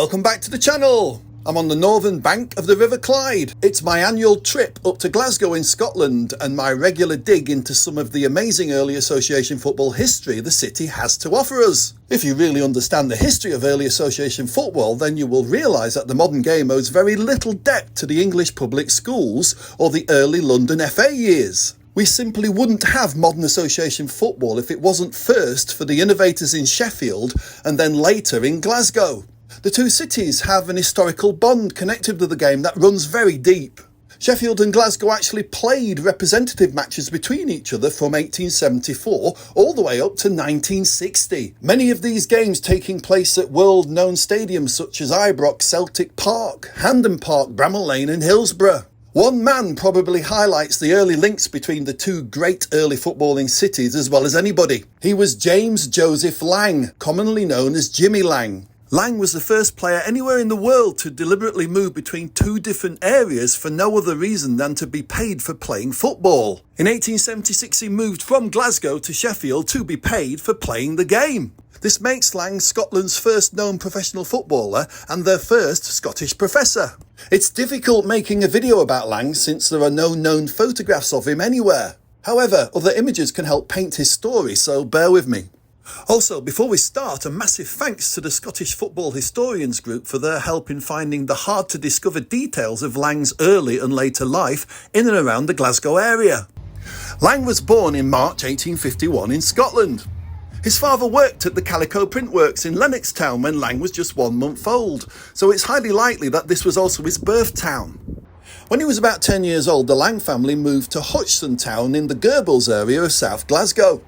Welcome back to the channel. I'm on the northern bank of the River Clyde. It's my annual trip up to Glasgow in Scotland and my regular dig into some of the amazing early association football history the city has to offer us. If you really understand the history of early association football, then you will realise that the modern game owes very little debt to the English public schools or the early London FA years. We simply wouldn't have modern association football if it wasn't first for the innovators in Sheffield and then later in Glasgow. The two cities have an historical bond connected to the game that runs very deep. Sheffield and Glasgow actually played representative matches between each other from 1874 all the way up to 1960. Many of these games taking place at world-known stadiums such as Ibrox, Celtic Park, Hampden Park, Bramall Lane and Hillsborough. One man probably highlights the early links between the two great early footballing cities as well as anybody. He was James Joseph Lang, commonly known as Jimmy Lang. Lang was the first player anywhere in the world to deliberately move between two different areas for no other reason than to be paid for playing football. In 1876 he moved from Glasgow to Sheffield to be paid for playing the game. This makes Lang Scotland's first known professional footballer and their first Scottish professor. It's difficult making a video about Lang since there are no known photographs of him anywhere. However, other images can help paint his story, so bear with me. Also, before we start, a massive thanks to the Scottish Football Historians Group for their help in finding the hard-to-discover details of Lang's early and later life in and around the Glasgow area. Lang was born in March 1851 in Scotland. His father worked at the Calico Printworks in Lennoxtown when Lang was just 1 month old, so it's highly likely that this was also his birth town. When he was about 10 years old, the Lang family moved to Hodgson Town in the Gorbals area of South Glasgow.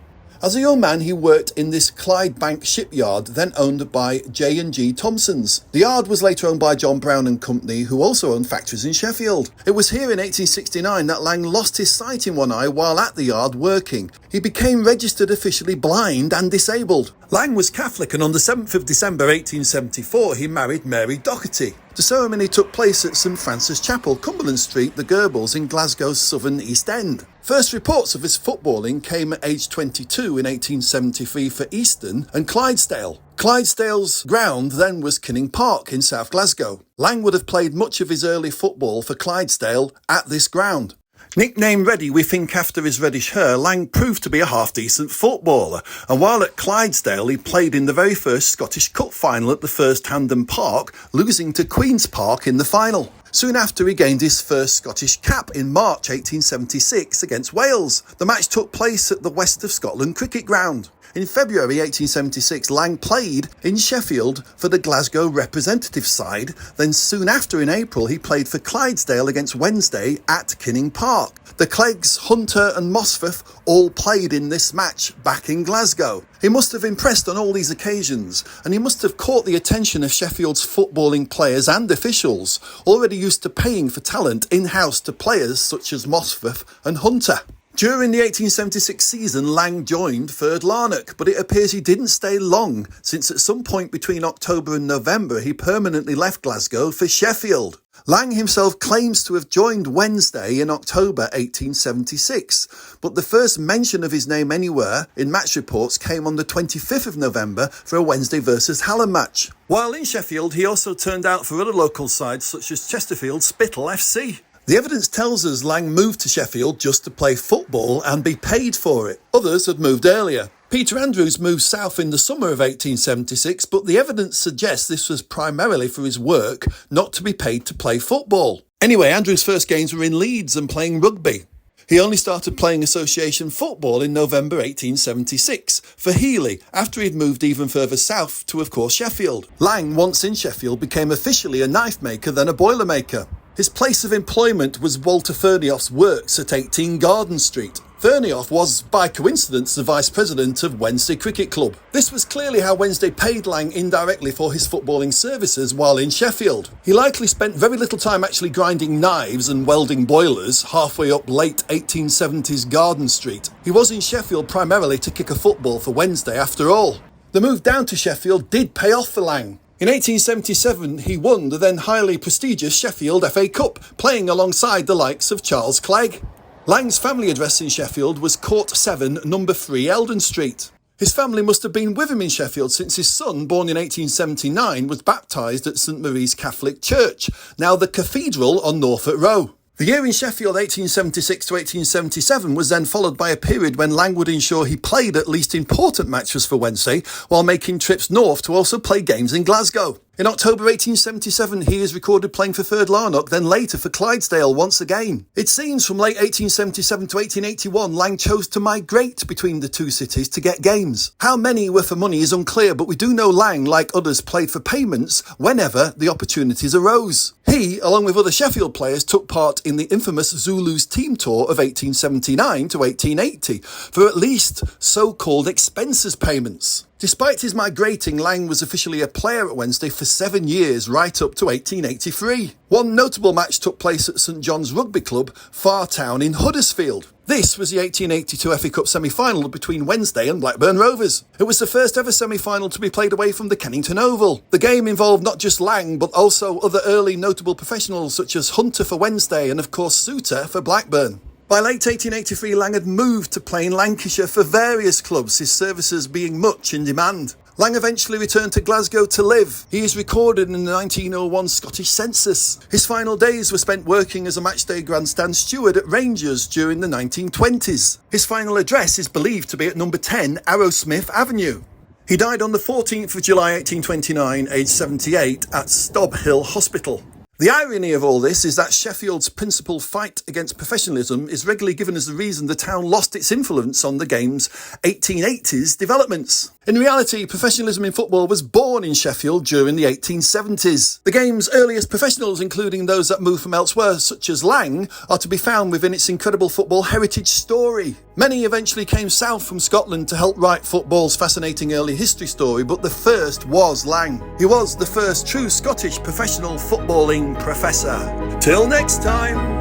As a young man, he worked in this Clydebank shipyard, then owned by J&G Thompson's. The yard was later owned by John Brown and Company, who also owned factories in Sheffield. It was here in 1869 that Lang lost his sight in one eye while at the yard working. He became registered officially blind and disabled. Lang was Catholic, and on the 7th of December 1874 he married Mary Doherty. The ceremony took place at St Francis Chapel, Cumberland Street, the Gorbals in Glasgow's southern East End. First reports of his footballing came at age 22 in 1873 for Easton and Clydesdale. Clydesdale's ground then was Kinning Park in South Glasgow. Lang would have played much of his early football for Clydesdale at this ground. Nicknamed Reddy, we think after his reddish hair, Lang proved to be a half-decent footballer, and while at Clydesdale he played in the very first Scottish Cup final at the first Hampden Park, losing to Queen's Park in the final. Soon after he gained his first Scottish cap in March 1876 against Wales. The match took place at the West of Scotland Cricket Ground. In February 1876, Lang played in Sheffield for the Glasgow representative side. Then soon after in April, he played for Clydesdale against Wednesday at Kinning Park. The Cleggs, Hunter and Mosforth all played in this match back in Glasgow. He must have impressed on all these occasions, and he must have caught the attention of Sheffield's footballing players and officials, already used to paying for talent in-house to players such as Mosforth and Hunter. During the 1876 season, Lang joined Third Larnock, but it appears he didn't stay long, since at some point between October and November he permanently left Glasgow for Sheffield. Lang himself claims to have joined Wednesday in October 1876, but the first mention of his name anywhere in match reports came on the 25th of November for a Wednesday versus Hallam match. While in Sheffield, he also turned out for other local sides such as Chesterfield Spittal FC. The evidence tells us Lang moved to Sheffield just to play football and be paid for it. Others had moved earlier. Peter Andrews moved south in the summer of 1876, but the evidence suggests this was primarily for his work, not to be paid to play football. Anyway, Andrews' first games were in Leeds and playing rugby. He only started playing association football in November 1876 for Healy, after he'd moved even further south to, of course, Sheffield. Lang, once in Sheffield, became officially a knife maker, then a boiler maker. His place of employment was Walter Fernioff's works at 18 Garden Street. Fernioff was, by coincidence, the vice president of Wednesday Cricket Club. This was clearly how Wednesday paid Lang indirectly for his footballing services while in Sheffield. He likely spent very little time actually grinding knives and welding boilers halfway up late 1870s Garden Street. He was in Sheffield primarily to kick a football for Wednesday after all. The move down to Sheffield did pay off for Lang. In 1877, he won the then highly prestigious Sheffield FA Cup, playing alongside the likes of Charles Clegg. Lang's family address in Sheffield was Court 7, number 3 Eldon Street. His family must have been with him in Sheffield since his son, born in 1879, was baptised at St Marie's Catholic Church, now the Cathedral on Norfolk Row. The year in Sheffield 1876 to 1877 was then followed by a period when Lang would ensure he played at least important matches for Wednesday, while making trips north to also play games in Glasgow. In October 1877, he is recorded playing for Third Larnock, then later for Clydesdale once again. It seems from late 1877 to 1881, Lang chose to migrate between the two cities to get games. How many were for money is unclear, but we do know Lang, like others, played for payments whenever the opportunities arose. He, along with other Sheffield players, took part in the infamous Zulus team tour of 1879 to 1880 for at least so-called expenses payments. Despite his migrating, Lang was officially a player at Wednesday for 7 years, right up to 1883. One notable match took place at St John's Rugby Club, Fartown in Huddersfield. This was the 1882 FA Cup semi-final between Wednesday and Blackburn Rovers. It was the first ever semi-final to be played away from the Kennington Oval. The game involved not just Lang, but also other early notable professionals such as Hunter for Wednesday and of course Souter for Blackburn. By late 1883, Lang had moved to play in Lancashire for various clubs, his services being much in demand. Lang eventually returned to Glasgow to live. He is recorded in the 1901 Scottish census. His final days were spent working as a matchday grandstand steward at Rangers during the 1920s. His final address is believed to be at number 10 Arrowsmith Avenue. He died on the 14th of July 1829, aged 78, at Stob Hill Hospital. The irony of all this is that Sheffield's principal fight against professionalism is regularly given as the reason the town lost its influence on the game's 1880s developments. In reality, professionalism in football was born in Sheffield during the 1870s. The game's earliest professionals, including those that moved from elsewhere, such as Lang, are to be found within its incredible football heritage story. Many eventually came south from Scotland to help write football's fascinating early history story, but the first was Lang. He was the first true Scottish professional footballing professor. Till next time.